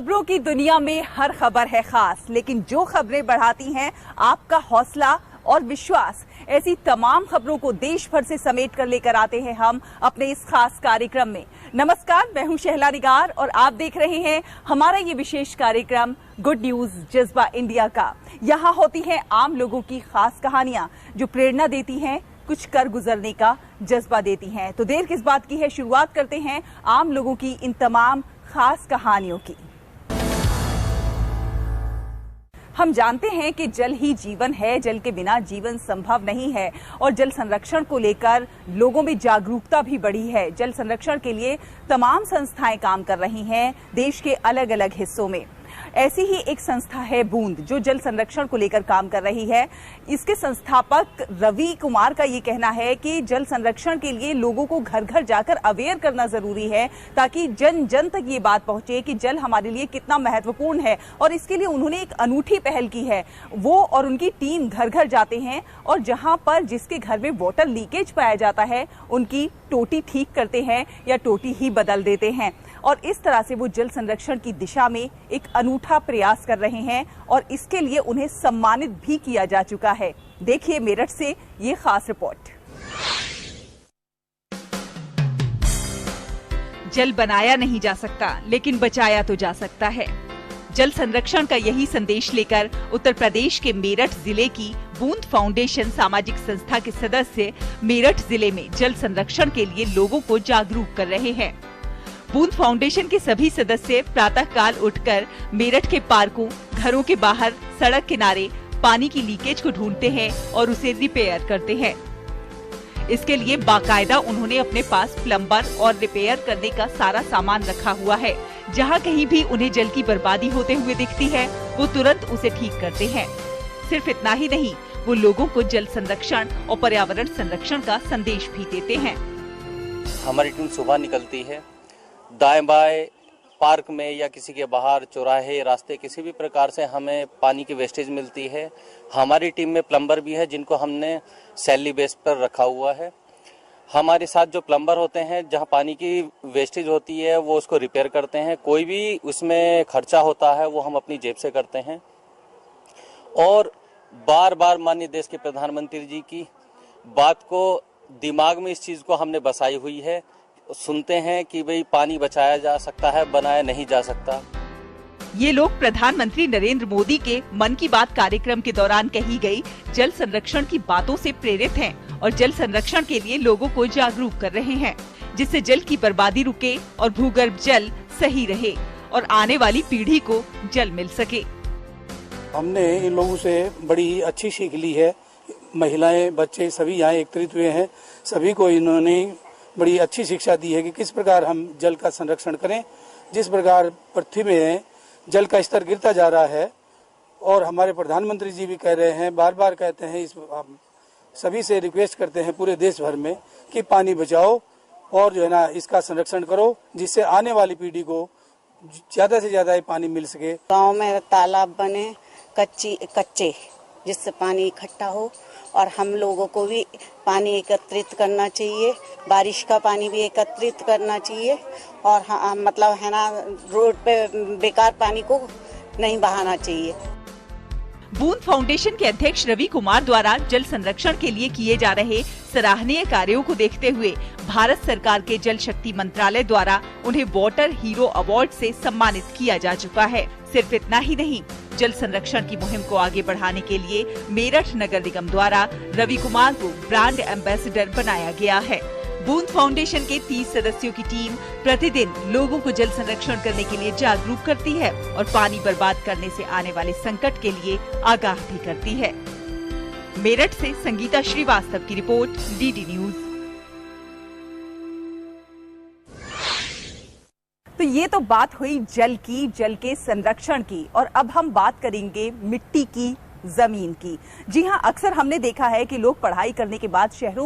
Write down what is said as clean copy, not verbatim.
खबरों की दुनिया में हर खबर है खास, लेकिन जो खबरें बढ़ाती हैं आपका हौसला और विश्वास, ऐसी तमाम खबरों को देश भर से समेट कर लेकर आते हैं हम अपने इस खास कार्यक्रम में। नमस्कार, मैं हूं शहला निगार और आप देख रहे हैं हमारा ये विशेष कार्यक्रम गुड न्यूज जज्बा इंडिया का। यहाँ होती हैं आम लोगों की खास कहानियां जो प्रेरणा देती हैं, कुछ कर गुजरने का जज्बा देती हैं। तो देर किस बात की है, शुरुआत करते हैं आम लोगों की इन तमाम खास कहानियों की। हम जानते हैं कि जल ही जीवन है, जल के बिना जीवन संभव नहीं है और जल संरक्षण को लेकर लोगों में जागरूकता भी बढ़ी है। जल संरक्षण के लिए तमाम संस्थाएं काम कर रही हैं देश के अलग अलग हिस्सों में। ऐसी ही एक संस्था है बूंद, जो जल संरक्षण को लेकर काम कर रही है। इसके संस्थापक रवि कुमार का ये कहना है कि जल संरक्षण के लिए लोगों को घर घर जाकर अवेयर करना जरूरी है, ताकि जन जन तक ये बात पहुंचे कि जल हमारे लिए कितना महत्वपूर्ण है। और इसके लिए उन्होंने एक अनूठी पहल की है। वो और उनकी टीम घर घर जाते हैं और जहां पर जिसके घर में वाटर लीकेज पाया जाता है उनकी टोटी ठीक करते हैं या टोटी ही बदल देते हैं। और इस तरह से वो जल संरक्षण की दिशा में एक अनूठा प्रयास कर रहे हैं और इसके लिए उन्हें सम्मानित भी किया जा चुका है। देखिए मेरठ से ये खास रिपोर्ट। जल बनाया नहीं जा सकता, लेकिन बचाया तो जा सकता है। जल संरक्षण का यही संदेश लेकर उत्तर प्रदेश के मेरठ जिले की बूंद फाउंडेशन सामाजिक संस्था के सदस्य मेरठ जिले में जल संरक्षण के लिए लोगों को जागरूक कर रहे हैं। बूंद फाउंडेशन के सभी सदस्य प्रातः काल उठकर मेरठ के पार्कों, घरों के बाहर, सड़क किनारे पानी की लीकेज को ढूंढते हैं और उसे रिपेयर करते हैं। इसके लिए बाकायदा उन्होंने अपने पास प्लम्बर और रिपेयर करने का सारा सामान रखा हुआ है। जहां कहीं भी उन्हें जल की बर्बादी होते हुए दिखती है, वो तुरंत उसे ठीक करते हैं। सिर्फ इतना ही नहीं, वो लोगों को जल संरक्षण और पर्यावरण संरक्षण का संदेश भी देते हैं। हमारी टीम सुबह निकलती है, दाएं बाएं पार्क में या किसी के बाहर चौराहे रास्ते किसी भी प्रकार से हमें पानी की वेस्टेज मिलती है। हमारी टीम में प्लम्बर भी है जिनको हमने सैलरी बेस पर रखा हुआ है। हमारे साथ जो प्लम्बर होते हैं, जहां पानी की वेस्टेज होती है वो उसको रिपेयर करते हैं। कोई भी उसमें खर्चा होता है वो हम अपनी जेब से करते हैं। और बार बार माननीय देश के प्रधानमंत्री जी की बात को दिमाग में इस चीज को हमने बसाई हुई है। सुनते हैं कि भाई पानी बचाया जा सकता है, बनाया नहीं जा सकता। ये लोग प्रधानमंत्री नरेंद्र मोदी के मन की बात कार्यक्रम के दौरान कही गई जल संरक्षण की बातों से प्रेरित हैं और जल संरक्षण के लिए लोगों को जागरूक कर रहे हैं, जिससे जल की बर्बादी रुके और भूगर्भ जल सही रहे और आने वाली पीढ़ी को जल मिल सके। हमने इन लोगों से बड़ी अच्छी सीख ली है। महिलाएं, बच्चे सभी यहाँ एकत्रित हुए हैं। सभी को इन्होंने बड़ी अच्छी शिक्षा दी है कि किस प्रकार हम जल का संरक्षण करें। जिस प्रकार पृथ्वी में जल का स्तर गिरता जा रहा है और हमारे प्रधानमंत्री जी भी कह रहे हैं, बार बार कहते हैं, इस सभी से रिक्वेस्ट करते हैं पूरे देश भर में कि पानी बचाओ और जो है ना इसका संरक्षण करो, जिससे आने वाली पीढ़ी को ज्यादा से ज्यादा पानी मिल सके। गांव में तालाब बने कच्चे जिससे पानी इकट्ठा हो और हम लोगों को भी पानी एकत्रित करना चाहिए। बारिश का पानी भी एकत्रित करना चाहिए और हाँ, मतलब है ना, रोड पे बेकार पानी को नहीं बहाना चाहिए। बूंद फाउंडेशन के अध्यक्ष रवि कुमार द्वारा जल संरक्षण के लिए किए जा रहे सराहनीय कार्यों को देखते हुए भारत सरकार के जल शक्ति मंत्रालय द्वारा उन्हें वाटर हीरो अवार्ड से सम्मानित किया जा चुका है। सिर्फ इतना ही नहीं, जल संरक्षण की मुहिम को आगे बढ़ाने के लिए मेरठ नगर निगम द्वारा रवि कुमार को ब्रांड एम्बेसडर बनाया गया है। बूंद फाउंडेशन के 30 सदस्यों की टीम प्रतिदिन लोगों को जल संरक्षण करने के लिए जागरूक करती है और पानी बर्बाद करने से आने वाले संकट के लिए आगाह भी करती है। मेरठ से संगीता श्रीवास्तव की रिपोर्ट, डीडी न्यूज। तो ये तो बात हुई जल की, जल के संरक्षण की, और अब हम बात करेंगे मिट्टी की, जमीन की। जी हाँ, अक्सर हमने देखा है कि लोग पढ़ाई करने के बाद शहरों